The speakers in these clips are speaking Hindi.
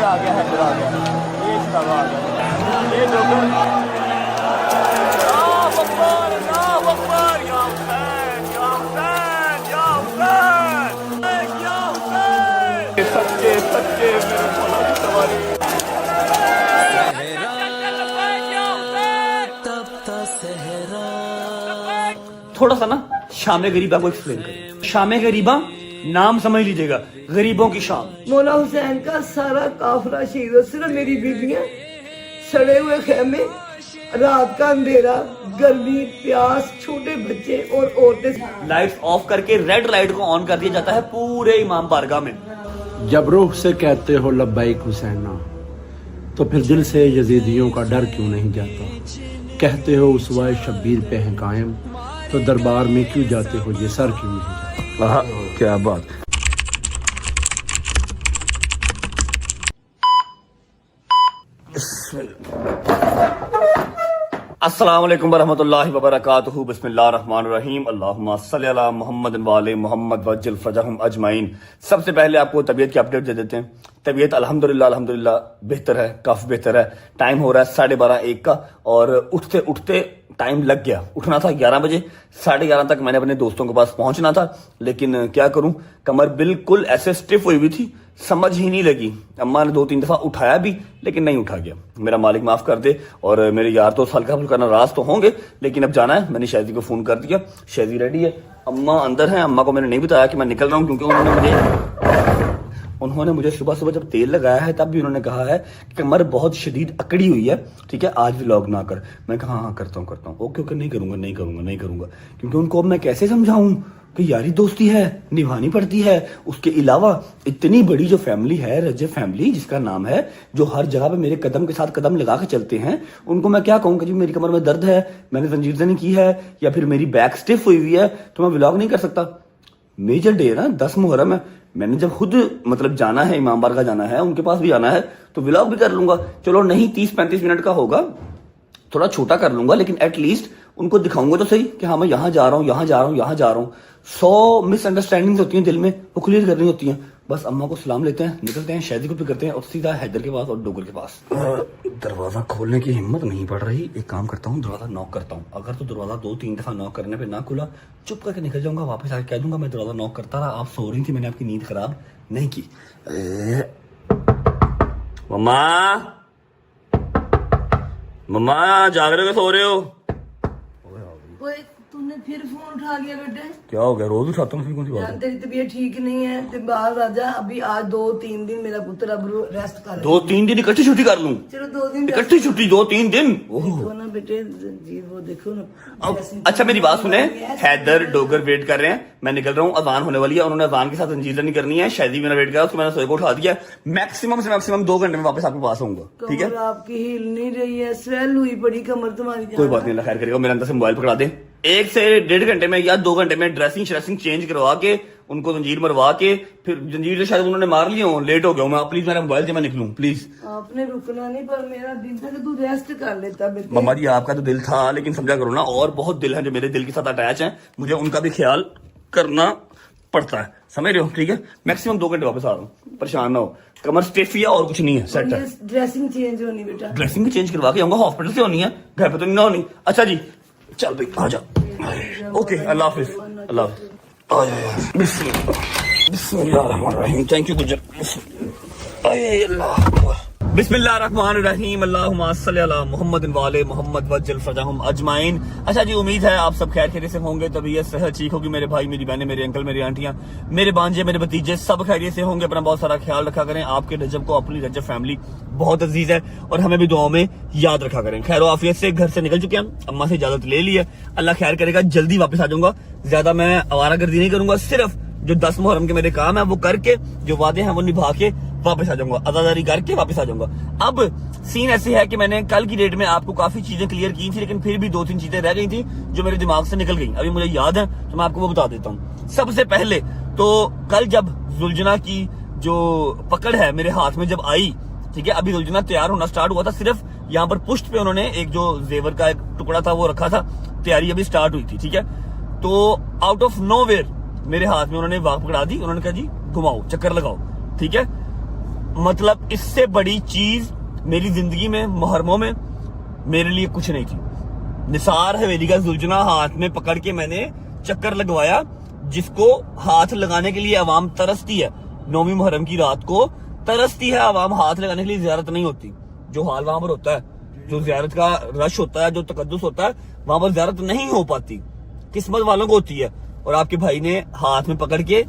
आ गया, हैदर आ गया, ये शराबा आ गया, ये डोगर। अल्लाह अकबर, अल्लाह अकबर, या हुसैन, या हुसैन, या हुसैन, या हुसैन। सच्चे सच्चे मेरे मौला की सवारी। थोड़ा सा ना शाम गरीबा को एक्सप्लेन करें। शाम गरीबा नाम समझ लीजिएगा, गरीबों की शाम। मौला हुसैन का सारा काफिला शहीद हो, सिर्फ मेरी बीबियां, सड़े हुए खेमे, रात का अंधेरा, गर्मी, प्यास, छोटे बच्चे और औरतें। लाइट्स ऑफ करके रेड लाइट को ऑन कर दिया जाता है पूरे इमाम बारगाह में। जब रूह से कहते हो लब्बैक हुसैना, तो फिर दिल से यजीदियों का डर क्यों नहीं जाता? कहते हो उसवाए शब्बीर पे हैं कायम, तो दरबार में क्यों जाते हो, ये सर क्यों नहीं जाता? क्या बात। अस्सलाम वालेकुम वरहमतुल्लाहि वबरकातुहू। बिस्मिल्लाहिर रहमानिर रहीम। अल्लाहुम्मा सल्ली अला मुहम्मद व आले मुहम्मद वज्जल फरजहुम अजमाइन। सबसे पहले आपको तबीयत की अपडेट दे देते हैं। तबीयत अल्हम्दुलिल्लाह काफी बेहतर है। टाइम हो रहा है 12:30-1 का, और उठते उठते टाइम लग गया। उठना था 11 बजे, 11:30 तक मैंने अपने दोस्तों के पास पहुंचना था, लेकिन क्या करूं, कमर बिल्कुल ऐसे स्टिफ हुई हुई थी, समझ ही नहीं लगी। अम्मा ने 2-3 दफा उठाया भी, लेकिन नहीं उठा गया। मेरा मालिक माफ कर दे। और मेरे यार तो हल्का फुल्का नाराज तो होंगे, लेकिन अब जाना है। मैंने शादी को फोन कर दिया, शादी रेडी है, अम्मा अंदर है। अम्मा को मैंने नहीं बताया कि मैं निकल रहा हूँ, क्योंकि उन्होंने मुझे सुबह सुबह जब तेल लगाया है तब भी उन्होंने कहा है कि कमर बहुत शदीद अकड़ी हुई है, ठीक है, आज व्लॉग ना कर। मैं कहा हाँ करता हूँ। ओके नहीं करूंगा, क्योंकि उनको मैं कैसे समझाऊं कि यारी दोस्ती है, निभानी पड़ती है। उसके अलावा इतनी बड़ी जो फैमिली है, रजब फैमिली जिसका नाम है, जो हर जगह पे मेरे कदम के साथ कदम लगा के चलते हैं, उनको मैं क्या कहूँ कि जी मेरी कमर में दर्द है, मैंने जंजीरजनी की है, या फिर मेरी बैक स्टिफ हुई हुई है, तो मैं व्लॉग नहीं कर सकता। मेजर डे है ना, 10 मुहर्रम है। मैंने जब खुद मतलब जाना है, इमाम बारगाह जाना है, उनके पास भी जाना है, तो व्लॉग भी कर लूंगा। चलो नहीं 30-35 मिनट का होगा, थोड़ा छोटा कर लूंगा, लेकिन एटलीस्ट उनको दिखाऊंगा तो सही कि हाँ मैं यहाँ जा रहा हूँ। 100 मिसअंडरस्टैंडिंग्स होती हैं दिल में, वो क्लियर करनी होती हैं। बस अम्मा को सलाम लेते हैं, निकलते हैं, शादी को भी करते हैं, और सीधा हैदर के पास और डोगर के पास। दरवाजा खोलने की हिम्मत नहीं पड़ रही। एक काम करता हूँ, दरवाजा नॉक करता हूँ। अगर तो दरवाजा 2-3 दफा नॉक करने पे ना खुला, चुप करके निकल जाऊंगा, वापस आके कह दूंगा मैं दरवाजा नॉक करता रहा, आप सो रही थी, मैंने आपकी नींद खराब नहीं की। मम्मा जाग रहे हो, सो रहे हो? तूने फिर फोन उठा लिया बेटे? क्या हो गया, रोज उठाता हूँ, कौन सी बात यार है? तेरी तबीयत ठीक नहीं है, ते बाहर राजा। अभी आज 2-3 दिन मेरा पुत्र अब रेस्ट कर। 2-3 दिन इकट्ठी छुट्टी कर लूं? चलो 2 दिन इकट्ठी छुट्टी 2-3 दिन? देखो ना बेटे जी, वो देखो ना। अब अच्छा मेरी बात सुने, हैदर डोगर वेट कर रहे हैं, मैं निकल रहा हूँ, अजान होने वाली है। उन्होंने अजान के साथ अंजीजनी करनी है, शादी मेरा वेट कर रहा है, उसको मैंने सोए को उठा दिया। मैक्सिमम से मैक्सिमम 2 घंटे में वापस आपके पास आऊंगा, ठीक है? आपकी हिल नहीं रही है, स्वेल हुई पड़ी कमर तुम्हारी। कोई बात नहीं, अल्लाह खैर करेगा। मेरे अंदर से मोबाइल पकड़ा दे। 1 से 1.5 घंटे में या 2 घंटे में ड्रेसिंग चेंज करवा के, उनको जंजीर मरवा के, फिर जंजीर तो शायद उन्होंने मार लिया हो, लेट हो गया मैं। प्लीज मेरा मोबाइल से मैं निकलूं, प्लीज। आपने रुकना नहीं, पर मेरा दिल था कि तू रेस्ट कर लेता बेटे। मम्मा जी आपका तो दिल था, लेकिन समझा करो ना, और बहुत दिल है जो मेरे दिल के साथ अटैच है, मुझे उनका भी ख्याल करना पड़ता है, समझ रहे हो? ठीक है, मैक्सिमम 2 घंटे वापस आ रहा हूँ, परेशान ना हो। कमर स्टिफ है और कुछ नहीं है, सेट है। ड्रेसिंग चेंज होनी बेटा, ड्रेसिंग भी चेंज करवा के आऊंगा, हॉस्पिटल से होनी है, घर पे तो नहीं ना होनी। अच्छा जी चल भाई आ जा। ओके अल्लाह हाफिज, अल्लाह हाफिज। आ जा यार, बिस्मिल्लाहिर्रहमानिर्रहीम। थैंक यू गुजर। बिस्मिल्लाहिर्रहमानिर्रहीम। अल्लाहुम्मा सल्ली अला मुहम्मद व आले मुहम्मद वज्जल फरजहुम अजमाइन। अच्छा जी, उम्मीद है आप सब खैर खैरियत से होंगे, तबीयत सेहत ठीक होगी। मेरे भाई, मेरी बहनें, मेरे अंकल, मेरी आंटियां, मेरे भांजे, मेरे भतीजे सब खैरियत से होंगे। अपना बहुत सारा ख्याल रखा करें। आपके रजब को, अपनी रजब फैमिली बहुत अजीज है, और हमें भी दुआओं में याद रखा करें। खैर आफियत से घर से निकल चुके हैं, अम्मा से इजाजत ले ली है। अल्लाह खैर करेगा, जल्दी वापस आ जाऊंगा। ज्यादा मैं आवारागर्दी नहीं करूंगा, सिर्फ जो 10 मुहर्रम के मेरे काम है वो करके, जो वादे हैं वो निभा के वापस आ जाऊंगा, अदादारी करके वापस आ जाऊंगा। अब सीन ऐसे है कि मैंने कल की डेट में आपको काफी चीजें क्लियर की थी, लेकिन फिर भी 2-3 चीजें रह गई थी जो मेरे दिमाग से निकल गई। अभी मुझे याद है तो मैं आपको वो बता देता हूँ। सबसे पहले तो कल जब जुलजना की जो पकड़ है मेरे हाथ में जब आई, ठीक है, अभी जुलजना तैयार होना स्टार्ट हुआ था, सिर्फ यहाँ पर पुष्ट पे उन्होंने एक जो जेवर का एक टुकड़ा था वो रखा था, तैयारी अभी स्टार्ट हुई थी, ठीक है। तो आउट ऑफ नोवेयर मेरे हाथ में उन्होंने वाक पकड़ा दी, उन्होंने कहा जी घुमाओ, चक्कर लगाओ, ठीक है। मतलब इससे बड़ी चीज मेरी जिंदगी में मुहर्रमों में मेरे लिए कुछ नहीं थी। निसार हवेली का जुलझुना हाथ में पकड़ के मैंने चक्कर लगवाया, जिसको हाथ लगाने के लिए आवाम तरसती है। 9वीं मुहर्रम की रात को तरसती है आवाम, हाथ लगाने के लिए ज़ियारत नहीं होती। जो हाल वहां पर होता है, जो ज़ियारत का रश होता है, जो तकद्दुस होता है, वहां पर ज़ियारत नहीं हो पाती, किस्मत वालों को होती है। और आपके भाई ने हाथ में पकड़ के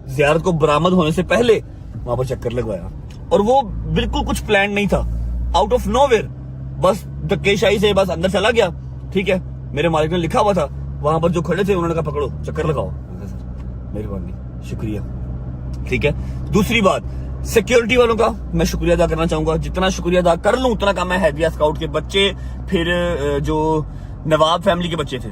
ज़ियारत को बरामद होने से पहले वहां पर चक्कर लगवाया, और वो बिल्कुल कुछ प्लान नहीं था, आउट ऑफ नोवेयर, बस धक्केशाही से बस अंदर चला गया। ठीक है, मेरे मालिक ने लिखा हुआ था, वहां पर जो खड़े थे उन्होंने कहा पकड़ो चक्कर लगाओ। मेहरबानी, शुक्रिया। ठीक है, दूसरी बात, सिक्योरिटी वालों का मैं शुक्रिया अदा करना चाहूंगा। जितना शुक्रिया अदा कर लूं उतना कम है। हैदिया स्काउट के बच्चे, फिर जो नवाब फैमिली के बच्चे थे,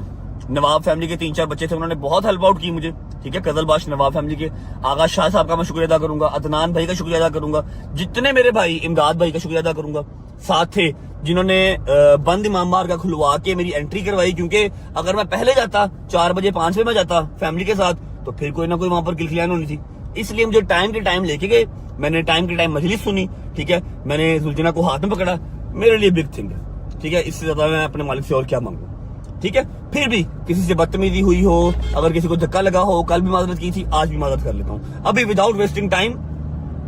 नवाब फैमिली के 3-4 बच्चे थे, उन्होंने बहुत हेल्प आउट की मुझे। ठीक है, कजलबाश नवाब फैमिली के आगा शाह साहब का मैं शुक्रिया अदा करूंगा, अदनान भाई का शुक्रिया अदा करूंगा, जितने मेरे भाई, इमदाद भाई का शुक्रिया अदा करूंगा। साथ थे जिन्होंने बंद इमाम बार का खुलवा के मेरी एंट्री करवाई, क्योंकि अगर मैं पहले जाता 4 बजे 5 बजे मैं जाता फैमिली के साथ, तो फिर कोई ना कोई वहां पर किलखिलान होनी थी। इसलिए मुझे टाइम के टाइम लेके गए, मैंने टाइम के टाइम मजलिस सुनी। ठीक है, मैंने जुलझुना को हाथ में पकड़ा, मेरे लिए बिग थिंग है। ठीक है, इससे ज्यादा मैं अपने मालिक से और क्या मांगू। ठीक है, फिर भी किसी से बदतमीजी हुई हो, अगर किसी को धक्का लगा हो, कल भी माजरत की थी, आज भी माजरत कर लेता हूँ। अभी विदाउट वेस्टिंग टाइम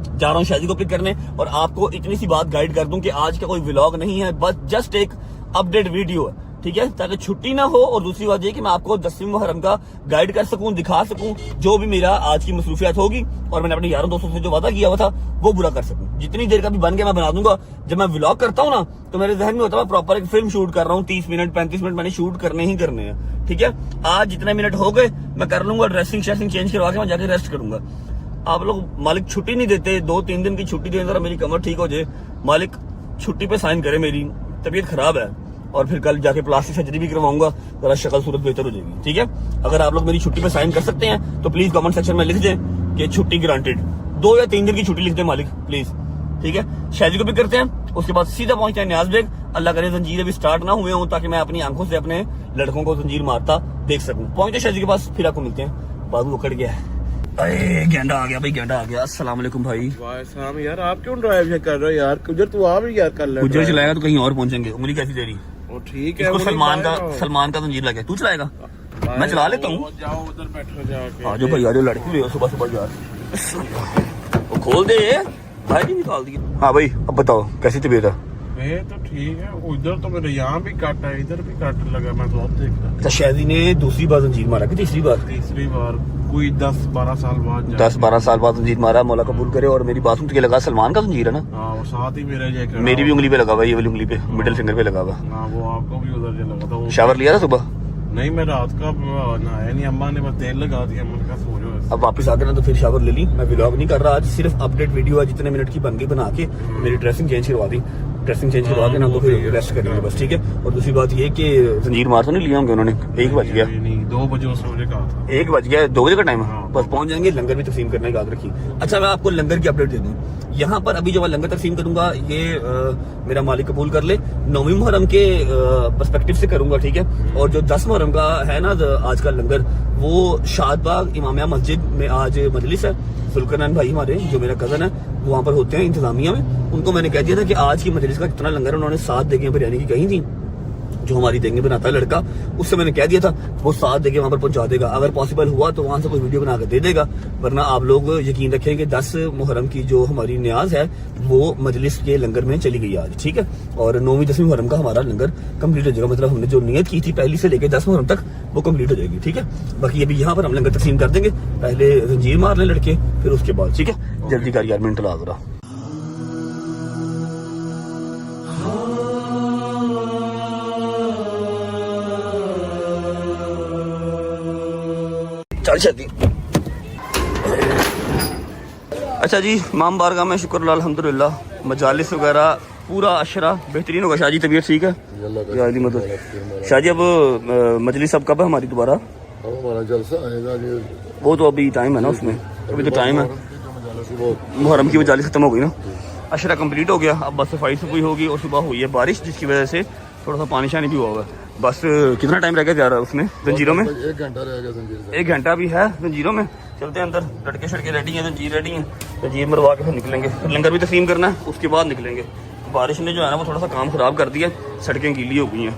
जा रहा हूँ शादी को पिक करने, और आपको इतनी सी बात गाइड कर दूं कि आज का कोई व्लॉग नहीं है, बस जस्ट एक अपडेट वीडियो है। ठीक है, ताकि छुट्टी ना हो, और दूसरी बात ये कि मैं आपको 10वीं मुहर्रम का गाइड कर सकूं, दिखा सकूं, जो भी मेरा आज की मसरूफियात होगी, और मैंने अपने यारों दोस्तों से जो वादा किया हुआ था वो पूरा कर सकूं। जितनी देर का भी बन गया मैं बना दूंगा। जब मैं व्लॉग करता हूं ना, तो मेरे जहन में होता है मैं प्रॉपर एक फिल्म शूट कर रहा हूँ, 30 मिनट 35 मिनट मैंने शूट करने ही करने हैं। ठीक है, आज जितने मिनट हो गए मैं कर लूंगा, ड्रेसिंग शेसिंग चेंज करवा के मैं जाके रेस्ट करूंगा। आप लोग मालिक छुट्टी नहीं देते, 2-3 दिन की छुट्टी दे, जरा मेरी कमर ठीक हो जाए, मालिक छुट्टी पे साइन करे, मेरी तबीयत खराब है, और फिर कल जाके प्लास्टिक सर्जरी भी करवाऊंगा, जरा शक्ल सूरत बेहतर हो जाएगी। ठीक है, अगर आप लोग मेरी छुट्टी पे साइन कर सकते हैं तो प्लीज कमेंट सेक्शन में लिख दें कि छुट्टी ग्रांटेड, 2 या 3 दिन की छुट्टी लिख दें मालिक प्लीज। ठीक है, शादी को भी करते हैं, उसके बाद सीधा पहुंचते हैं न्याज बेग। अल्लाह करे जंजीर अभी स्टार्ट ना हुए हों, ताकि मैं अपनी आंखों से अपने लड़कों को जंजीर मारता देख सकूं। पहुंचते शादी के पास, फिर आपको मिलते हैं। बाबू उकड़ गया है, अरे गेंडा आ गया भाई, गेंडा आ गया। अस्सलाम वालेकुम भाई। वालेकुम यार, आप क्यों ड्राइव कर रहे हो यार? गुजर तू आप यार कर ले, गुजर चलाएगा तो कहीं और पहुंचेंगे। उंगली कैसी तेरी? वो ठीक है, इसको सलमान का जंजीर लगे, तू चलाएगा? मैं चला लेता हूँ। जाओ उधर बैठो जाके। आजो भाई आजो, लड़की हो सुबह सुबह यार, वो खोल दे भाई, नहीं निकाल दी। हाँ भाई, अब बताओ कैसी तबीयत है? मैं तो ठीक है, उधर तो मेरे यहाँ भी काटा है, इधर भी काट लगा, मैं तो अब देख रहा। अच्छा, शादी ने दूसरी बार जंजीर मारा कि तीसरी बार? तीसरी बार, कोई 10-12 साल बाद। 10-12 साल बाद जंजीर मारा, मौला कबूल करे। और मेरी बात सुन के लगा सलमान का जंजीर है ना? हाँ, और साथ ही मेरे मेरी भी उंगली पे लगा हुआ, ये वाली उंगली पे, मिडिल फिंगर पे लगा हुआ। हाँ, वो आपको भी उधर जो लगा था। वो शावर लिया था सुबह? नहीं, मैं रात का नहाया नहीं, अम्मा ने बस तेल लगा दिया, मैंने कहा सो जाओ। अब वापस आ गए ना तो फिर शावर ले ली। मैं व्लॉग नहीं कर रहा आज, सिर्फ अपडेट वीडियो है, जितने मिनट की बन गई बना के मेरी ड्रेसिंग चेंज करवा दी। ड्रेसिंग चेंज करवा के ना तो फिर रेस्ट करेंगे बस। ठीक है, और दूसरी बात ये कि जंजीर मार तो नहीं लिया होंगे उन्होंने? 1 बज गया, नहीं 2 बजे उस मुझे कहा था। 1 बज गया, 2 बजे का टाइम है, हाँ। बस पहुंच जाएंगे। लंगर भी तकसीम करने की याद रखिए। अच्छा, मैं आपको लंगर की अपडेट दे दूं। यहाँ पर अभी जो मैं लंगर तकसीम करूंगा, ये मेरा मालिक कबूल कर ले, 9वीं मुहर्रम के पर्सपेक्टिव से करूंगा। ठीक है, और जो 10 मुहर्रम का है ना आज का लंगर, वो शादबाग इमामिया मस्जिद में आज मजलिस है। सुल्करनान भाई हमारे, जो मेरा कजन है, वो वहाँ पर होते हैं इंतजामिया में। उनको मैंने कह दिया था कि आज की मजलिस का जितना लंगर है, उन्होंने 7 देगे बिरयानी की कही थी, जो हमारी देंगे बनाता है लड़का, उससे मैंने कह दिया था वो 7 देगे वहां पर पहुंचा देगा। अगर पॉसिबल हुआ तो वहां से कोई वीडियो बना कर दे देगा, वरना आप लोग यकीन रखें कि 10 मुहर्रम की जो हमारी न्याज है वो मजलिस के लंगर में चली गई आज। ठीक है, और 9वीं 10वीं मुहर्रम का हमारा लंगर कंप्लीट हो जाएगा, मतलब हमने जो नियत की थी पहली से लेकर 10 मुहर्रम तक वो कंप्लीट हो जाएगी। ठीक है, बाकी अभी यहाँ पर हम लंगर तकसीम कर देंगे, पहले जंजीर मार लें लड़के, फिर उसके बाद। ठीक है, जल्दी कर यार, मिनट ला जरा। चल शादी। अच्छा जी, इमाम बारगाह में शुक्र अल्हम्दुलिल्लाह, मजालिस वगैरह पूरा अशरा बेहतरीन होगा। शाहजी तबीयत ठीक है? शाहजी अब मजलिस अब कब है हमारी दोबारा? हमारा जलसा आएगा, वो तो अभी टाइम है ना उसमें, अभी तो टाइम है। मुहर्रम की मजालिस खत्म हो गई ना, अशरा कंप्लीट हो गया, अब बस सफाई सफाई होगी। और सुबह हुई है बारिश, जिसकी वजह से थोड़ा सा पानी शानी भी हुआ हुआ है। बस कितना टाइम रह गया जा रहा है उसमें जंजीरों में? 1 घंटा रह गया जंजीर से। 1 घंटा भी है जंजीरों में। चलते हैं अंदर, लटके शटके रेडी हैं, जंजीर रेडी हैं, जंजीर मरवा के फिर निकलेंगे। फिर लंगर भी तस्लीम करना है, उसके बाद निकलेंगे। बारिश ने जो है ना वो थोड़ा सा काम ख़राब कर दिया, सड़कें गीली हो गई हैं।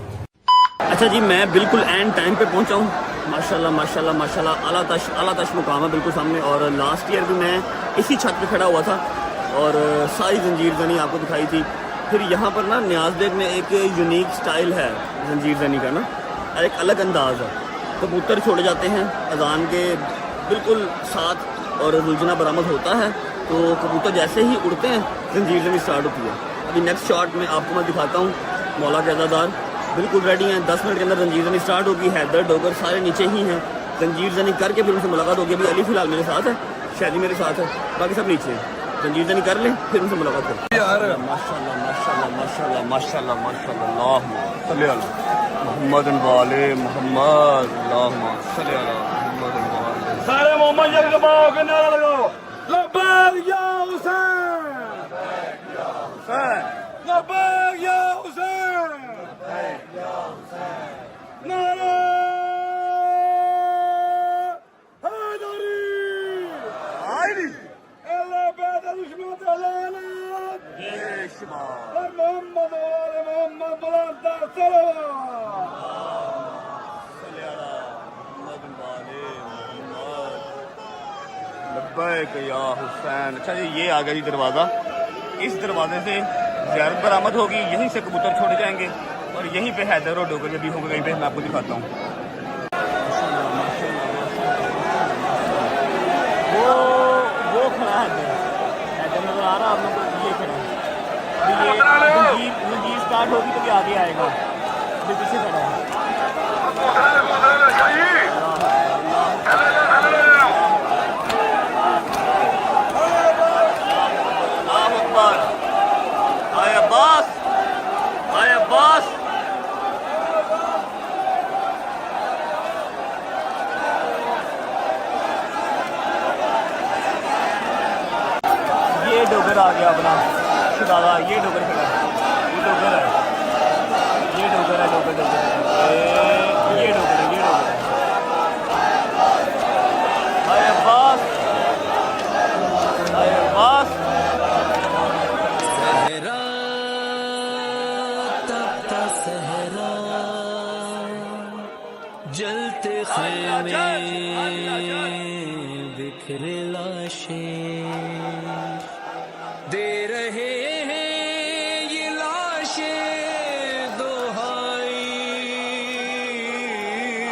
अच्छा जी, मैं बिल्कुल एंड टाइम पे पहुंचा हूँ। माशाल्लाह माशाल्लाह माशाल्लाह, आला तश मुकाम है बिल्कुल सामने। और लास्ट ईयर भी मैं इसी छत पे खड़ा हुआ था और सारी जंजीर जनी आपको दिखाई थी। फिर यहाँ पर ना न्याज बेग में एक यूनिक स्टाइल है जंजीर जनी का ना, एक अलग अंदाज है। कबूतर छोड़े जाते हैं अजान के बिल्कुल साथ और रुलझना बरामद होता है, तो कबूतर जैसे ही उड़ते हैं जंजीर जनी स्टार्ट होती है। अभी नेक्स्ट शॉट में आपको मैं दिखाता हूँ। मौला के अज़ादार बिल्कुल रेडी हैं, 10 मिनट के अंदर जंजीर जनी स्टार्ट होगी। हैदर डोगर सारे नीचे ही हैं, जंजीर जनी करके फिर उनसे मुलाकात होगी। अभी अली फिलहाल मेरे साथ है, शादी मेरे साथ है, बाकी सब नीचे हैं। जंजीर जनी कर लें फिर उनसे मुलाकात करें। यार माशाल्लाह माशाल्लाह माशाल्लाह माशाल्लाह माशाल्लाह, सल्ले अला मोहम्मद वाले मोहम्मद, अल्लाहुम्मा सल्ले अला मोहम्मद वाले। सारे मोहम्मद जगबाओ के नारा लगाओ, लब्बैक या हुसैन, लब्बैक या हुसैन, नारा हैदरी, अल्लाह बैदा दुश्मन तलाना और मोहम्मद वाले मोहम्मद बुलंद सलावत, सल्ले अला मोहम्मद वाले मोहम्मद, लब्बैक या हुसैन। अच्छा जी, ये आ गया जी दरवाज़ा। इस दरवाजे से ज़ियारत बरामद होगी, यहीं से कबूतर छोड़े जाएंगे और यहीं पे हैदर और डोगर भी होंगे। कहीं पे मैं आपको दिखाता हूँ। वो खड़ा है हैदर नजर आ रहा है आप लोगों को, ये खड़ा है। अभी ये जंजीर स्टार्ट होगी तो क्या आगे आएगा, अभी पीछे खड़ा है। ये डोगर आ गया अपना दादा, ये डोगर खड़ा है, ये डोगर है, ये डोगर है, डोगर डोगर ये डोगर है, ये डोगर है। हाय अब्बास, हाय अब्बास। सहरा तपता सहरा, जलते खेमे बिखरे लाशें, दे रहे हैं ये लाशें दोहाई।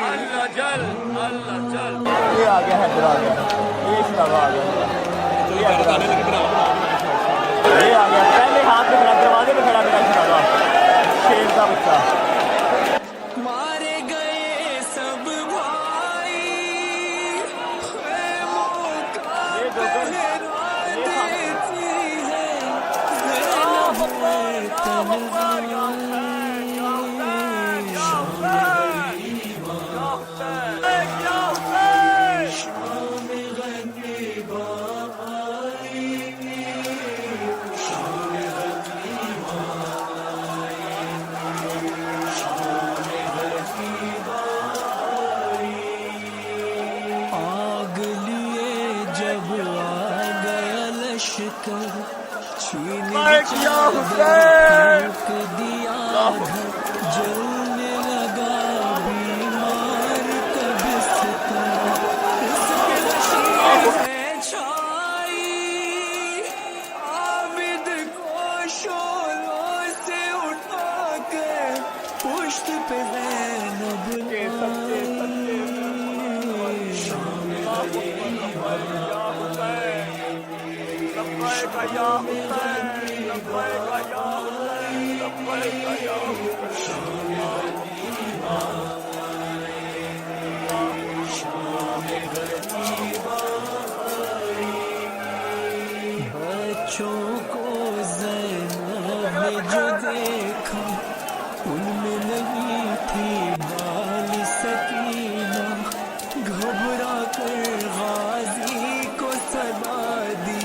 अल्लाह जल, अल्लाह जल। ये आ गया हैदर, आ गया ये शराबा आ गया, ये आ गया पहले हाथ में खड़ा, दरवाजे में खड़ा मेरा शराबा, शेर का बच्चा। मारे गए सब भाई, खेमों का पहरा देती है आग लिए जब आ गया लश्कर, छीन दिया जलने लगा बीमार का बिस्तर, उसके नशीब में छाई आबिद को शोलों से उठा के पुश्त पे ज़ैनब बच्चों को ज़ैनब ने जो देखा, उनमें नहीं थी बाल सकीना, घबरा कर गाजी को सदा दी।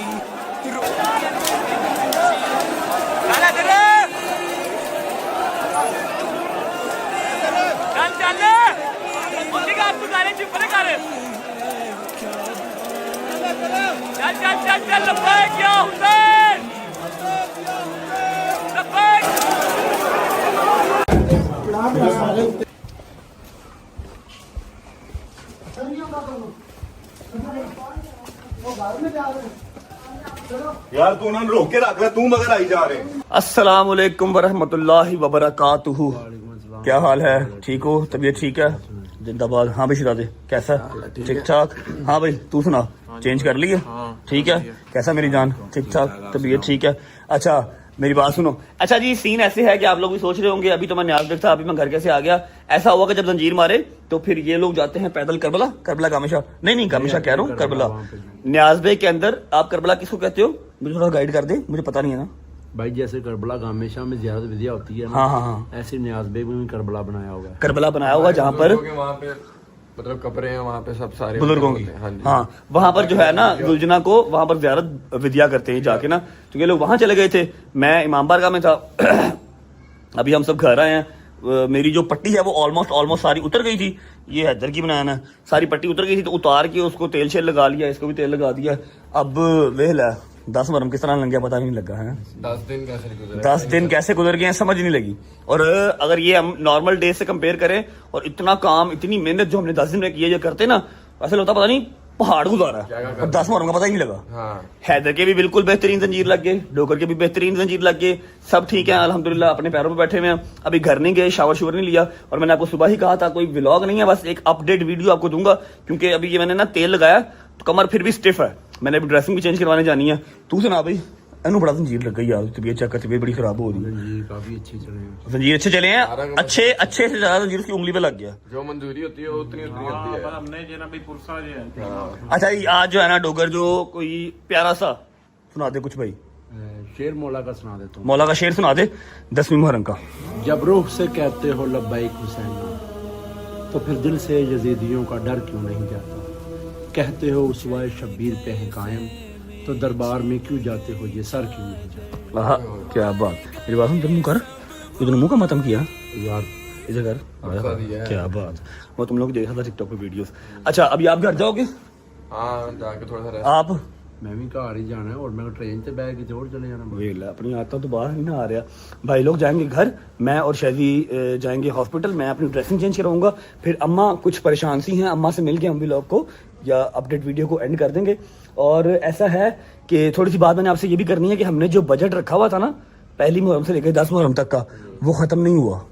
यार तू ना रोक के रख रहा, तू मगर आई जा रहे। अस्सलाम वालेकुम वरहमतुल्लाहि वबरकातुहू। क्या हाल है? ठीक हो? तबीयत ठीक है? जिंदाबाद। हाँ भाई शिराजे, कैसा? ठीक ठाक। हाँ भाई तू सुना, चेंज कर लिया? ठीक है। कैसा मेरी जान? ठीक ठाक, तबीयत ठीक है? अच्छा मेरी बात सुनो। अच्छा जी, सीन ऐसे है कि आप लोग भी सोच रहे होंगे अभी तो मैं न्याज देख था, अभी मैं घर कैसे आ गया। ऐसा हुआ कि जब जंजीर मारे तो फिर ये लोग जाते हैं पैदल करबला गामेशा, नहीं गामेशा कह रहा हूँ, करबला न्याज बे के अंदर। आप करबला किसको कहते हो? मुझे थोड़ा गाइड कर दे, मुझे पता नहीं है ना भाई। जैसे करबला गामेशा में ज्यादा विद्या होती है ना, हाँ ऐसे न्याज बेग में भी करबला बनाया होगा। करबला बनाया होगा जहाँ पर वहाँ पे मतलब कब्रें हैं, वहाँ पे सब सारे बुजुर्गों की। हाँ जी। हाँ, वहां पर जो है ना गुलजना को वहां पर ज़ियारत विद्या करते हैं जाके ना, तो ये लोग वहां चले गए थे। मैं इमाम बारगाह में था। अभी हम सब घर आए हैं। मेरी जो पट्टी है वो ऑलमोस्ट सारी उतर गई थी। ये हैदर की बनाया ना, सारी पट्टी उतर गई थी, तो उतार के उसको तेल शेल लगा लिया, इसको भी तेल लगा दिया। अब वेल है 10 मुहर्रम किस तरह लग गया पता नहीं लगा है। 10 दिन कैसे गुजरे? 10 दिन कैसे गुजर गए हैं समझ नहीं लगी। और अगर ये हम नॉर्मल डे से कंपेयर करें और इतना काम इतनी मेहनत जो हमने 10 दिन में की है, जो करते ना ऐसे लगता पता नहीं पहाड़ गुजारा है। और 10 मुहर्रम का पता ही नहीं लगा। हाँ। हैदर के भी बिल्कुल बेहतरीन जंजीर लग गए, डोगर के भी बेहतरीन जंजीर लग गए, सब ठीक है अल्हम्दुलिल्लाह, अपने पैरों पे बैठे हुए हैं। अभी घर नहीं गए, शावर नहीं लिया। और मैंने आपको सुबह ही कहा था कोई व्लॉग नहीं है, बस एक अपडेट वीडियो आपको दूंगा, क्योंकि अभी ये मैंने ना तेल लगाया तो कमर फिर भी स्टिफ है। मैंने अभी ड्रेसिंग भी चेंज करवाने जानी है। तू सुना भाई, एनू बड़ा जंजीर लग गई यार, तबीयत चेक कर, तबीयत बड़ी खराब हो रही है। जंजीर काफी अच्छे चले हैं। जंजीर अच्छे चले हैं, अच्छे से ज्यादा जंजीर उसकी उंगली पे लग गया। जो मंजूरी होती है वो उतनी होती है। अच्छा ये आज जो है ना डोगर जो कोई प्यारा सा सुना दे कुछ भाई, शेर मौला का सुना देता हूँ। मौला का शेर सुना दे 10वीं मुहर्रम का। जब रूह से कहते हो लब्बैक हुसैना, तो फिर दिल से यजीदियों का डर क्यों नहीं जाता। कहते हो उसवाए शब्बीर पे हैं कायम, तो दरबार में क्यों जाते हो ये सर क्यों नहीं जाता। आहा, क्या बात। मेरी बात सुन, तुम कर तूने मुंह का मतम किया यार इधर कर। क्या बात। वो तुम लोग देखा था टिकटॉक पे वीडियोस। अच्छा अभी आप घर जाओगे? हाँ जाके थोड़ा सा रेस्ट। आप मैं भी घर ही जाना है, और मैं ट्रेन से बैग किਤੇ ਹੋਰ चले जाना। वेल अपनी आता तो बाहर नहीं ना आ रहा। भाई लोग जाएंगे घर, मैं और शैजी जाएंगे हॉस्पिटल। मैं अपनी ड्रेसिंग चेंज कराऊंगा, फिर अम्मा कुछ परेशान सी हैं, अम्मा से मिल के हम भी लोग को या अपडेट वीडियो को एंड कर देंगे। और ऐसा है कि थोड़ी सी बात मैंने आपसे ये भी करनी है कि हमने जो बजट रखा हुआ था ना पहली मुहर्रम से लेकर 10 मुहर्रम तक का, वो ख़त्म नहीं हुआ।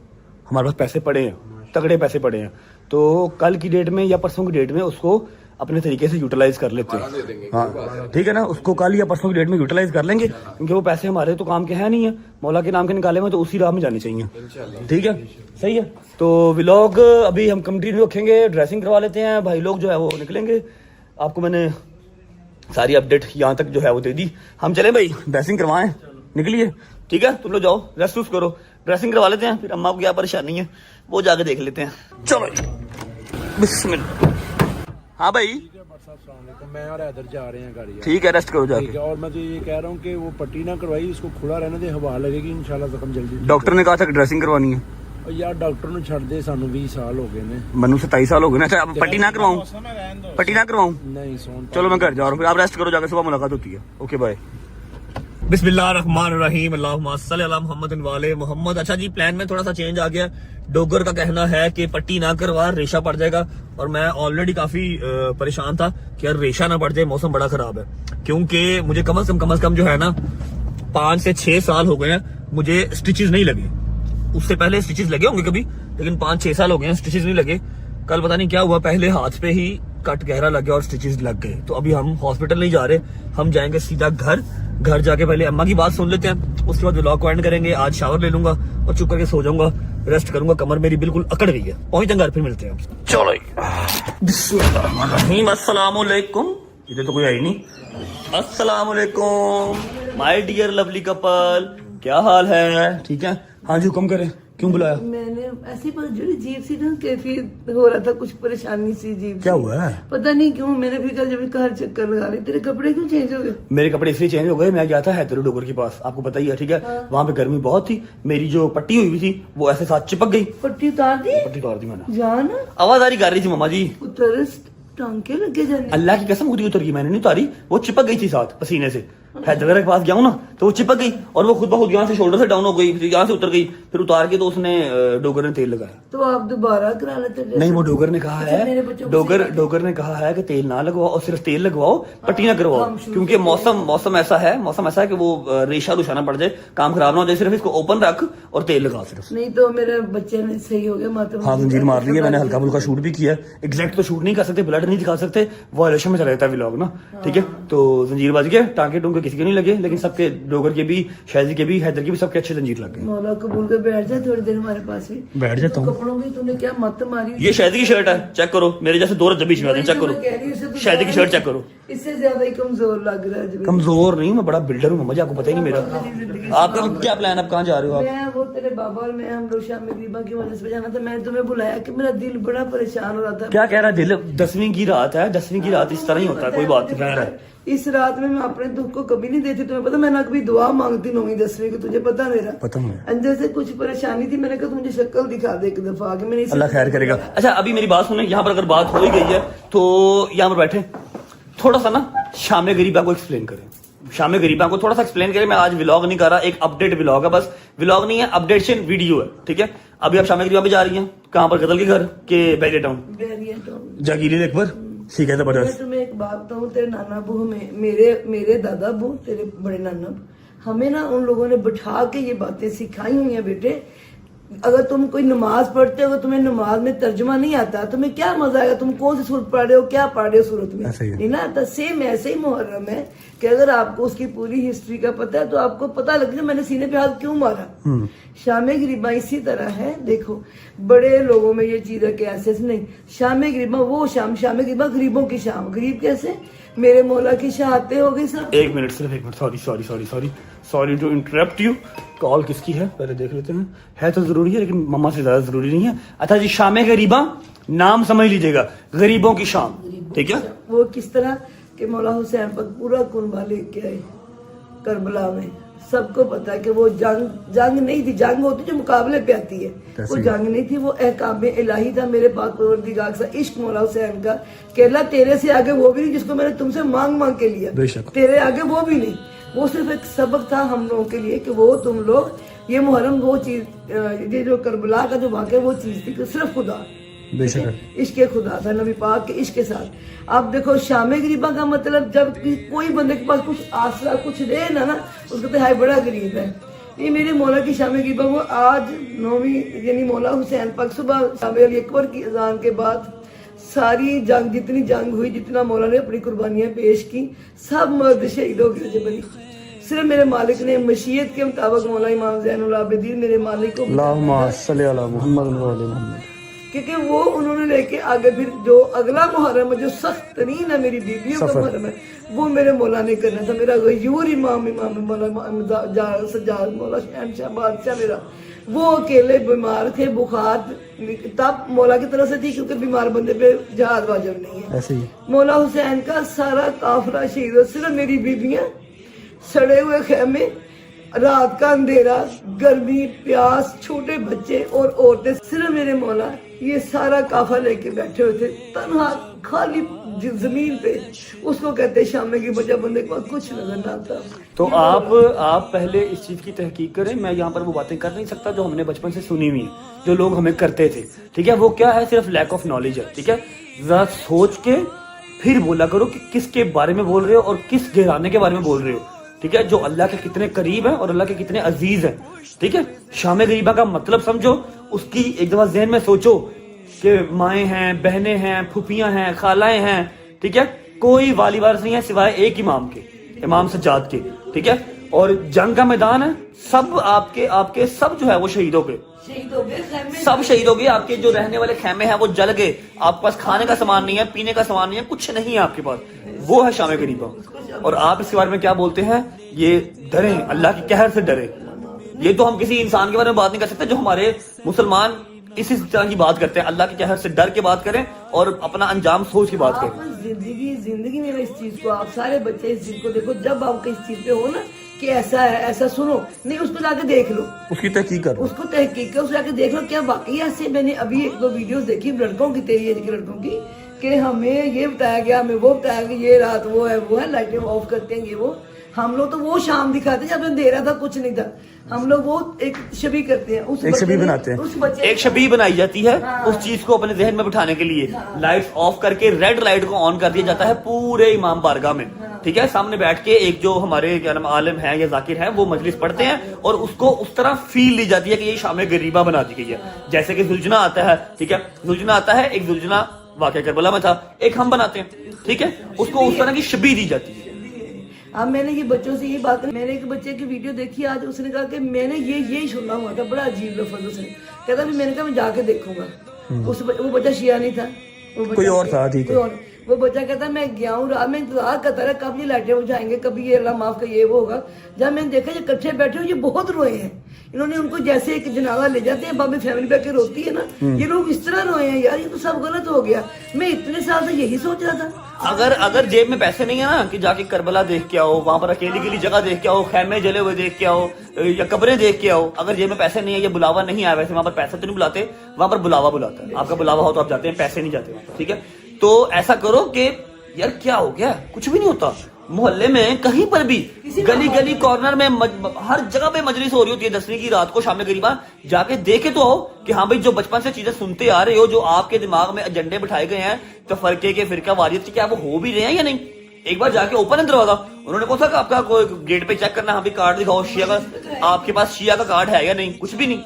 हमारे पास पैसे पड़े हैं, तगड़े पैसे पड़े हैं। तो कल की डेट में या परसों की डेट में उसको अपने तरीके से यूटिलाइज कर लेते हैं। हाँ ठीक है ना, उसको कल या परसों की डेट में यूटिलाइज कर लेंगे, क्योंकि वो पैसे हमारे तो काम के हैं नहीं है, मौला के नाम के निकाले हुए, तो उसी राह में जाने चाहिए। ठीक है, सही है। तो व्लॉग अभी हम कंटिन्यू रखेंगे, ड्रेसिंग करवा लेते हैं। भाई लोग जो है वो निकलेंगे, आपको मैंने सारी अपडेट यहाँ तक जो है वो दे दी। हम चले भाई, ड्रेसिंग करवाएं, निकलिए। ठीक है, तुम लोग जाओ रेस्ट करो, ड्रेसिंग करवा लेते हैं, फिर अम्मा को क्या परेशानी है वो जाके देख लेते हैं। चलो बिस्मिल्लाह। हाँ भाई मैं और हैदर जा रहे हैं घर। ठीक है, रेस्ट करो ठीक जाके। है, और मैं तो ये कह रहा हूँ कि वो पट्टी ना करवाई, इसको खुला रहने दे, हवा लगेगी इंशाल्लाह जख्म जल्दी। डॉक्टर ने कहा था कि ड्रेसिंग करवानी है। और यार डॉक्टर ने छड़ दे, सानू 20 साल हो गए ने। मनु 27 साल हो गए ना। अच्छा अब पट्टी ना करवाऊं, पट्टी ना करवाऊं? नहीं सोन। चलो मैं घर जा रहा हूँ, फिर आप रेस्ट करो जाके, सुबह मुलाकात होती है। Okay bye. बिस्मिल्लाहिर्रहमानिर्रहीम, अल्लाहुम्मा सल्ली अला मुहम्मदिन वाले मोहम्मद। अच्छा जी, प्लान में थोड़ा सा चेंज आ गया। डोगर का कहना है कि पट्टी ना करवा, रेशा पड़ जाएगा। और मैं ऑलरेडी काफी परेशान था कि यार रेशा ना पड़ जाए, मौसम बड़ा खराब है। क्योंकि मुझे कम से कम जो है ना 5 से 6 साल हो गए हैं मुझे स्टिचेस नहीं लगे। उससे पहले स्टिचेस लगे होंगे कभी, लेकिन 5-6 साल हो गए हैं स्टिचेस नहीं लगे। कल पता नहीं क्या हुआ, पहले हाथ पे ही कट गहरा लग गया और स्टिचेस लग गए। तो अभी हम हॉस्पिटल नहीं जा रहे, हम जाएंगे सीधा घर जाके पहले अम्मा की बात सुन लेते हैं, उसके बाद व्लॉग को एंड करेंगे। आज शावर ले लूंगा और चुप करके सो जाऊंगा, रेस्ट करूंगा। कमर मेरी बिल्कुल अकड़ गई है। पहुंचते घर, फिर मिलते हैं। चलो बिस्मिल्लाहिर्रहमानिर्रहीम, अस्सलाम वालेकुम। इधर तो कोई आई नहीं। अस्सलाम वालेकुम माय डियर लवली कपल, क्या हाल है? ठीक है। हाँ जी, हुक्म करें, क्यों बुलाया? मैंने ऐसी पर जुड़ी जीप सी ना, कैफियत हो रहा था, कुछ परेशानी सी जीप। क्या हुआ है? पता नहीं क्यों, मैंने भी कल जब घर चक्कर लगा रही, तेरे कपड़े क्यों चेंज हो गए? मेरे कपड़े इसलिए चेंज हो गए, मैं गया था हैदर डोगर के पास, आपको पता ही है। ठीक है, वहाँ पे गर्मी बहुत थी, मेरी जो पट्टी हुई थी वो ऐसे साथ चिपक गई। पट्टी उतार दी? पट्टी उतार दी मैंने। जान आवाज आ रही कर रही थी मम्मा जी। उतर टांके लगे जाने। अल्लाह की कसम उतरी, उतर गई, मैंने नहीं उतारी, वो चिपक गई थी साथ पसीने से। हैदर के पास गया हूँ ना तो वो चिपक गई और वो खुद ब खुद यहाँ से शोल्डर से डाउन हो गई, फिर यहाँ से उतर गई, फिर उतार के तो उसने डोगर ने तेल लगाया। तो आप दोबारा करा लेते? नहीं, वो डोगर ने कहा है, डोगर ने कहा है कि तेल ना लगवाओ और सिर्फ तेल लगवाओ, पट्टी ना करवाओ, क्योंकि मौसम ऐसा है कि वो रेशा रुशा ना पड़ जाए, काम खराब ना हो जाए, सिर्फ इसको ओपन रख और तेल लगा सिर्फ। नहीं तो मेरे बच्चे ने सही हो गया, माता हाँ, जंजीर मार ली है मैंने, हल्का फुल्का शूट भी किया है। एग्जैक्ट तो शूट नहीं कर सकते, ब्लड नहीं दिखा सकते, वायलेशन में चला जाता है व्लॉग ना, ठीक है। तो जंजीर बाज गया, टांके टूंके किसी के नहीं लगे, लेकिन सबके डोगर के भी, शायजी के भी, हैदर के भी सबके अच्छे जंजीर लग गए। मौला कबूल कर बैठ जा थोड़ी देर हमारे पास ही। बैठ जाता हूँ। कपड़ों की तूने क्या मत मारी? ये शायदी की शर्ट है, चेक करो, मेरे जैसे 2 रज्जबी में चेक करो, शायदी की शर्ट चेक करो। इससे ज्यादा ही कमजोर लग रहा है। कमजोर नहीं, मैं बड़ा बिल्डर हूँ, मुझे आपको पता ही नहीं मेरा। आपका क्या प्लान, आप कहाँ जा रहे हो आप? मैं वो तेरे बाबा और मैं हम लोग शाम में गरीबा की वजह से जाना था, मैं तुम्हें बुलाया कि मेरा दिल बड़ा परेशान हो रहा था। क्या कह रहा है दिल? 10वीं की रात है, 10वीं की रात इस तरह ही होता है, कोई बात नहीं है। इस रात में मैं अपने दुख को कभी नहीं देती, तुम्हें पता मैं ना कभी दुआ मांगती 9वीं 10वीं की, तुझे पता मेरा। पता है। अंदर से कुछ परेशानी थी, मैंने कहा मुझे शक्ल दिखा दे एक दफा आगे। मैंने अल्लाह खैर करेगा। अच्छा, अभी मेरी बात सुने, यहाँ पर अगर बात हो ही गई है तो यहाँ पर बैठे थोड़ा सा ना शाम गरीबा को एक्सप्लेन करें, शाम गरीबा को थोड़ा सा एक्सप्लेन करें। मैं आज व्लॉग नहीं कर रहा, एक अपडेट व्लॉग है, बस व्लॉग नहीं है, अपडेशन वीडियो है, ठीक है। अभी आप शाम गरीबा पे जा रही हैं, कहाँ पर? गदल के घर के बैरिया टाउन, जागीरी अकबर, ठीक है। मैं तुम्हें एक बात बताऊं, तेरे नाना बू हमें, मेरे दादा बू, तेरे बड़े नाना बू, हमें ना उन लोगों ने बिठा के ये बातें सिखाई हुई हैं। बेटे, अगर तुम कोई नमाज पढ़ते हो, तुम्हें नमाज में तर्जुमा नहीं आता, तुम्हें क्या मजा आएगा? तुम कौन सी सूरत पढ़ रहे हो, क्या पढ़ रहे हो सूरत में, नहीं ना आता। सेम ऐसे ही मुहर्रम है कि अगर आपको उसकी पूरी हिस्ट्री का पता है तो आपको पता लगेगा मैंने सीने पे हाथ क्यों मारा। शाम गरीबा इसी तरह है। देखो, बड़े लोगों में ये चीज है कि ऐसे नहीं, शाम गरीबा वो शाम गरीबा गरीबों की शाम। गरीब कैसे? मेरे मौला की शहादतें हो गई सब। एक मिनट, सिर्फ एक minute, sorry to interrupt you. Call किसकी है पहले देख लेते हैं। है तो जरूरी है, लेकिन मम्मा से ज्यादा जरूरी नहीं है। अच्छा जी, शाम गरीबा नाम समझ लीजिएगा, गरीबों की शाम, ठीक है। वो किस तरह के मौला हुसैन पर पूरा कुर्बा लेके आए करबला में। सबको पता है कि वो जंग नहीं थी, जंग होती जो मुकाबले पे आती है, वो जंग नहीं थी, वो अहकाम इलाही था। मेरे पाक परवरदिगार का इश्क मौला हुसैन का कि अल्लाह तेरे से आगे वो भी नहीं जिसको मैंने तुमसे मांग के लिया, तेरे आगे वो भी नहीं। वो सिर्फ एक सबक था हम लोगों के लिए कि वो तुम लोग, ये मुहर्रम वो चीज, ये जो करबला का जो वाक़या वो चीज थी कि सिर्फ खुदा, इश्क खुदा था, नबी पाक के इश्क के साथ। आप देखो, शाम गरीबा का मतलब जब कोई बंदे के पास कुछ आसरा कुछ रहे ना उसको तो है बड़ा गरीब है। ये मेरे मौला की शाम गरीबा वो आज 9वीं, यानी मौला हुसैन पाक सुबह शाम अकबर की अजान के बाद सारी जंग, जितनी जंग हुई, जितना मौला ने अपनी कुर्बानियां पेश की, सब मर्द शहीद हो गए। बनी सिर्फ मेरे मालिक ने मशीयत के मुताबिक मौला इमाम ज़ैनुल आबिदीन मेरे मालिक को, क्योंकि वो उन्होंने लेके आगे फिर जो अगला मुहर्रम है जो सख्त तरीन है मेरी बीबियों का मुहर्रम है, वो मेरे मौला ने करना था। मेरा गयूर इमाम मौला सज्जाद मौला शहनशाह बादशाह मेरा, वो अकेले बीमार थे, बुखार तब मौला की तरफ से थी क्योंकि बीमार बंदे पे जहाज वाजिब नहीं है। ऐसे ही मौला हुसैन का सारा काफिला शहीद हो, सिर्फ मेरी बीबियां, सड़े हुए खेमे, रात का अंधेरा, गर्मी, प्यास, छोटे बच्चे और औरतें, सिर्फ मेरे मौला ये सारा काफा लेके बैठे हुए थे तन्हा खाली जमीन पे। उसको कहते शाम की बजा बंदे के पास कुछ नजर ना आता। तो आप पहले इस चीज की तहकीक करें। मैं यहाँ पर वो बातें कर नहीं सकता जो हमने बचपन से सुनी हुई है, जो लोग हमें करते थे, ठीक है। वो क्या है, सिर्फ लैक ऑफ नॉलेज है, ठीक है। जरा सोच के फिर बोला करो कि किसके बारे में बोल रहे हो और किस घराने के बारे में बोल रहे हो, ठीक है, जो अल्लाह के कितने करीब है और अल्लाह के कितने अजीज है, ठीक है। शाम गरीबा का मतलब समझो, उसकी एक दफा ज़हन में सोचो कि माएँ हैं, बहनें हैं, फुफियां हैं, खालाएं हैं, ठीक है। कोई वाली वारिस नहीं है सिवाय एक इमाम के, इमाम सज्जाद के, ठीक है। और जंग का मैदान है, सब आपके सब जो है वो शहीद हो गए, सब शहीद हो गए। आपके जो रहने वाले खेमे हैं वो जल गए, आपके पास खाने का सामान नहीं है, पीने का सामान नहीं है, कुछ नहीं है आपके पास। वो है शाम गरीबा। और आप इसके बारे में क्या बोलते हैं? ये डरे, अल्लाह की कहर से डरे। ये तो हम किसी इंसान के बारे में बात नहीं कर सकते, जो हमारे मुसलमान इसी तरह की बात करते हैं, अल्लाह की कहर से डर के बात करें और अपना अंजाम सोच की बात करें। जिंदगी में इस चीज को, आप सारे बच्चे इस चीज को देखो, जब आप इस चीज पे हो ना कि ऐसा है, ऐसा सुनो नहीं, उसको जाके देख लो, उसकी तहकीक करो, उसको तहकीक करो, उसको जाके देख लो क्या वाकई ऐसे। मैंने अभी 1-2 वीडियोस देखी लड़कों की, तेरी एज के लड़कों की, कि हमें ये बताया गया, हमें वो बताया गया, ये रात वो है, लाइटें ऑफ करते हैं, ये वो। हम लोग तो वो शाम दिखाते जब अंधेरा था, कुछ नहीं था। हम लोग वो एक शबी करते हैं, उस एक बच्चे शबी ने- बनाते हैं, उस बच्चे एक शबी बनाई जाती है हाँ। उस चीज को अपने जहन में बिठाने के लिए। लाइट्स ऑफ करके रेड लाइट को ऑन कर दिया जाता है पूरे इमाम बारगाह में, ठीक है। सामने बैठ के एक जो हमारे क्या नाम आलिम है या जाकिर है वो मजलिस पढ़ते हैं और उसको उस तरह फील ली जाती है कि ये शाम गरीबा बना दी गई है। जैसे कि जुलझना आता है, ठीक है, जुलझना आता है, एक जुलझना वाकया करबला में था, एक हम बनाते हैं, ठीक है, उसको उस तरह की शबी दी जाती है। अब मैंने ये बच्चों से ये बात, मैंने एक बच्चे की वीडियो देखी आज, उसने कहा कि मैंने यही सुना हुआ था, बड़ा अजीब लफ्ज उसने कहता भी, मैंने कहा मैं जाके देखूंगा। वो बच्चा शिया नहीं था, वो बच्चा कोई और था, ठीक है। कोई और। वो बच्चा कहता मैं गया हूँ रात में इंतजार करता रहा कब ये लाइटें बुझाएंगे, कभी ये अल्लाह माफ का ये वो होगा। जब मैंने देखा ये इकट्ठे बैठे हो, ये बहुत रोए हैं। इन्होंने उनको जैसे एक जनाजा ले जाते हैं, बाबे फैमिली बैठ के रोती है ना, ये लोग इस तरह रोए हैं। यार ये तो सब गलत हो गया। मैं इतने साल से यही सोच रहा था। अगर जेब में पैसे नहीं है ना कि जाके करबला देख के आओ, वहां पर अकेली गली जगह देख के आओ, खैमे जले हुए देख के आओ या कब्रें देख के आओ, अगर जेब में पैसे नहीं है, ये बुलावा नहीं आया, वैसे वहां पर पैसे तो नहीं बुलाते, वहां पर बुलावा बुलाता है। आपका बुलावा हो तो आप जाते हैं, पैसे नहीं जाते, ठीक है। तो ऐसा करो कि यार क्या हो गया, कुछ भी नहीं होता। मोहल्ले में कहीं पर भी गली गली कॉर्नर में हर जगह पे मजलिस हो रही होती है 10वीं की रात को, शाम में करीबा जाके देखे तो आओ कि हाँ भाई जो बचपन से चीजें सुनते आ रहे हो, जो आपके दिमाग में एजेंडे बिठाए गए हैं, तो फरके के फिरका वारियत के, क्या वो हो भी रहे हैं या नहीं। एक बार जाके ओपन है दरवाजा, उन्होंने कहा था कि आपका कोई गेट पे चेक करना, हाँ भी कार्ड दिखाओ शिया का, आपके पास शिया का कार्ड है या नहीं, कुछ भी नहीं।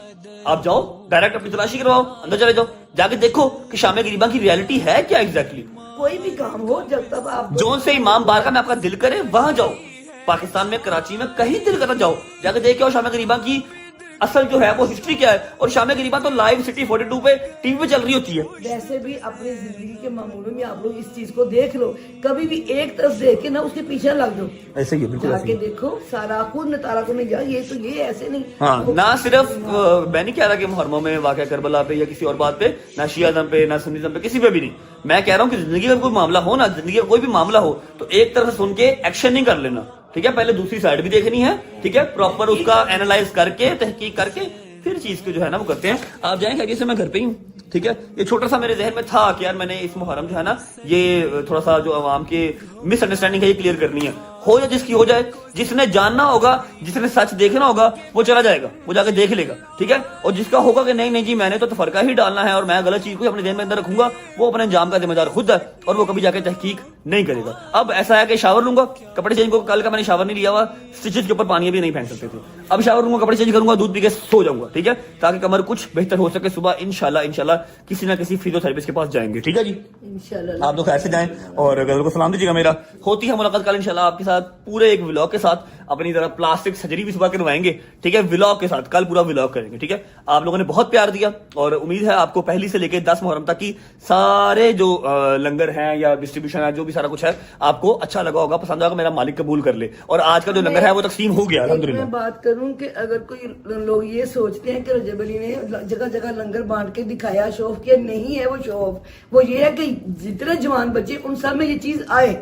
आप जाओ डायरेक्ट अपनी तलाशी करवाओ, अंदर चले जाओ, जाके देखो कि शाम गरीबा की रियलिटी है क्या एग्जैक्टली। कोई भी काम हो जब तक आप जोन से इमाम बारगाह में आपका दिल करे वहां जाओ, पाकिस्तान में कराची में कहीं दिल करता जाओ, जाके देखे शाम गरीबा की असल जो है वो हिस्ट्री क्या है। और शाम गरीबा तो लाइव सिटी 42 पे टीवी पे चल रही होती है। वैसे भी अपनी जिंदगी के मामलों में आप लोग इस चीज को देख लो, कभी भी एक तरफ देख के ना उसके पीछे लग जाओ, ऐसे ही बिल्कुल जाके देखो सारा खुद नतारा को नहीं जा, ये तो ये ऐसे नहीं। हाँ, ना सिर्फ मैं नहीं कह रहा कि मुहर्रमों में वाक़या करबला पे या किसी और बात पे, ना शियाज़म पे ना सुन्नीज़म पे, किसी पे भी नहीं। मैं कह रहा हूँ कि जिंदगी का कोई मामला हो ना, जिंदगी का कोई भी मामला हो तो एक तरफ सुन के एक्शन नहीं कर लेना, ठीक है। पहले दूसरी साइड भी देखनी है, ठीक है, प्रॉपर उसका एनालाइज करके तहकीक करके फिर चीज को जो है ना वो करते हैं। आप जाएंगे जैसे मैं घर पे ही हूँ, ठीक है। ये छोटा सा मेरे जहन में था कि यार मैंने इस मुहर्रम जो है ना, ये थोड़ा सा जो अवाम की मिसअंडरस्टैंडिंग है ये क्लियर करनी है। हो या जिसकी हो जाए, जिसने जानना होगा, जिसने सच देखना होगा वो चला जाएगा, वो जाके देख लेगा, ठीक है। और जिसका होगा कि नहीं नहीं जी मैंने तो फर्का ही डालना है और मैं गलत चीज को अपने जहन में अंदर रखूंगा, वो अपने अंजाम का जिम्मेदार खुद है और वो कभी जाके तहकीक नहीं करेगा। अब ऐसा है कि शावर लूंगा, कपड़े चेंज को, कल का मैंने शावर नहीं लिया हुआ, स्टिचेज के ऊपर पानी भी नहीं फेंक सकते थे, अब शावर लूंगा, कपड़े चेंज करूंगा, दूध पी के सो जाऊंगा, ठीक है, ताकि कमर कुछ बेहतर हो सके। सुबह इंशाल्लाह किसी ना किसी फिजियोथेरेपिस्ट के पास जाएंगे, ठीक है जी। इंशाल्लाह आप लोग ऐसे जाएं और गजल को सलाम दीजिएगा मेरा। होती है मुलाकात कल इंशाल्लाह आपके साथ पूरे एक व्लॉग के साथ, अपनी तरह प्लास्टिक सर्जरी भी सुबह करवाएंगे, ठीक है, व्लॉग के साथ कल पूरा व्लॉग करेंगे, ठीक है। आप लोगों ने बहुत प्यार दिया और उम्मीद है आपको पहली से लेकर 10 मुहर्रम तक की सारे जो लंगर हैं या डिस्ट्रीब्यूशन है, जो भी सारा कुछ है, आपको अच्छा लगा होगा, पसंद आएगा, मेरा मालिक कबूल कर ले। और आज का जो लंगर है वो तकसीम हो गया अल्हम्दुलिल्लाह। मैं बात करूं कि अगर कोई लोग ये सोचते हैं कि रजब अली ने जगह जगह लंगर बांट के दिखाया, शो ऑफ किया, नहीं है वो शो ऑफ। वो ये है कि जितने जवान बच्चे उन सब में ये चीज आए,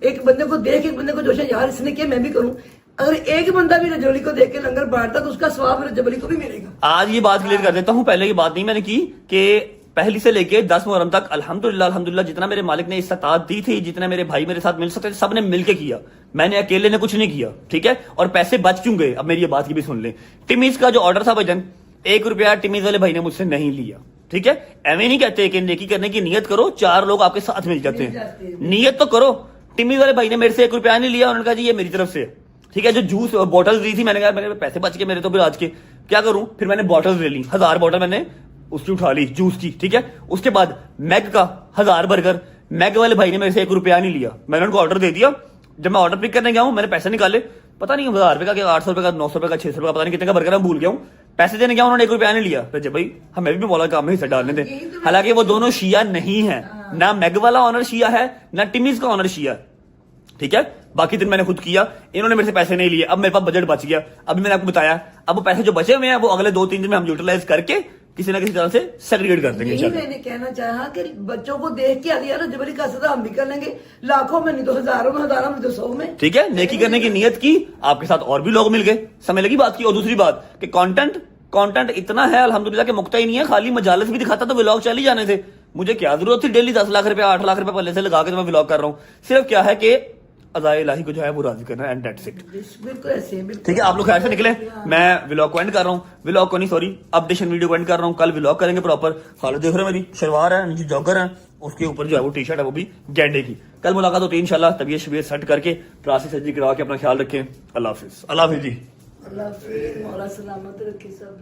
एक बंदे को देख एक बंदे को जोश है यार इसने किया मैं भी करूं। अगर एक बंदा भी रजब अली को देख के लंगर बांटता तो उसका स्वाब रजब अली को भी मिलेगा। आज ये बात क्लियर कर देता हूं, पहले ये बात नहीं मैंने की कि पहली से लेके 10 मुहर्रम तक अल्हम्दुलिल्लाह जितना मेरे मालिक ने इस्तात दी थी, जितने मेरे भाई मेरे साथ मिल सकते थे, सबने मिलके किया, मैंने अकेले ने कुछ नहीं किया, ठीक है। और पैसे बच क्यों गए, अब मेरी ये बात की भी सुन ले। टिमीज का जो ऑर्डर था भजन, 1 रुपया टिमीज वाले भाई ने मुझसे नहीं लिया, ठीक है। एवं नहीं कहते कि नेकी करने की नियत करो, 4 लोग आपके साथ मिल जाते हैं, नियत तो करो। टिमीज वाले भाई ने मेरे से 1 रुपया नहीं लिया, उन्होंने कहा जी ये मेरी तरफ से है, ठीक है। जो जूस बॉटल दी थी, मैंने कहा मेरे पैसे बच गए मेरे तो, फिर आज के क्या करूं, फिर मैंने बॉटल्स ले ली, 1000 बॉटल मैंने उसकी उठा ली जूस की, ठीक है। उसके बाद मैग का 1000 बर्गर, मैग वाले भाई ने मेरे से 1 रुपया नहीं लिया, मैंने उनको ऑर्डर दे दिया। जब मैं ऑर्डर पिक करने गया हूं, मैंने पैसे निकाले, पता नहीं 1000 रुपए का, 800 रुपए का, 900 रुपए का, 600 रुपए का, पता नहीं कितने का बर्गर, मैं भूल गया हूं। पैसे देने गया उन्होंने 1 रुपया नहीं लिया, तो जब भाई हमें भी मौला काम में हिस्सा डालने थे। हालांकि वो दोनों शिया नहीं है, ना मैग वाला ऑनर शिया है ना टिमीज का ऑनर शिया, ठीक है। बाकी दिन मैंने खुद किया, इन्होंने मेरे से पैसे नहीं लिए, अब मेरे पास बजट बच गया। अभी मैंने आपको बताया, अब वो पैसे जो बचे हुए हैं वो अगले 2-3 दिन में हम यूटिलाइज करके किसी ना किसी तरह से सेग्रीगेट कर देंगे। यही मैंने कहना चाहा कि बच्चों को देख के आगे रजब अली का सदा हम भी कर लेंगे, लाखों में नहीं तो हजारों में, हजारों में तो 100 में, ठीक है। नेकी करने की नियत की, आपके साथ और भी लोग मिल गए, समय लगी बात की। और दूसरी बात कि कंटेंट इतना है अल्हम्दुलिल्लाह कि मुक्ता ही नहीं है, खाली मजालिस भी दिखाता तो व्लॉग चल ही जाने थे। मुझे क्या जरूरत थी डेली 10 लाख रुपया 8 लाख रुपया पहले से लगा के तो मैं व्लॉग कर रहा हूँ। सिर्फ क्या है कि अज़ाए इलाही को जो है वो राजी करना है एंड दैट्स इट। बिल्कुल ऐसे है, बिल्कुल। ठीक है, आप लोग खैर से निकले, मैं व्लॉग को एंड कर रहा हूँ, व्लॉग को नहीं सॉरी अपडेशन वीडियो को एंड कर रहा हूँ। कल व्लॉग करेंगे प्रॉपर। हालत देख रहे हो मेरी, शलवार है, नीचे जॉगर है, उसके ऊपर जो है वो टी शर्ट है, वो भी गैंडे की। कल मुलाकात होती है इंशाल्लाह। तबीयत शबीयत सेट करके प्लास्टिक सर्जरी करा के अपना ख्याल रखें। अल्लाह हाफिज। अल्लाह हाफिज जी। अल्लाह हाफिज़, मौला सलामत रखे सब।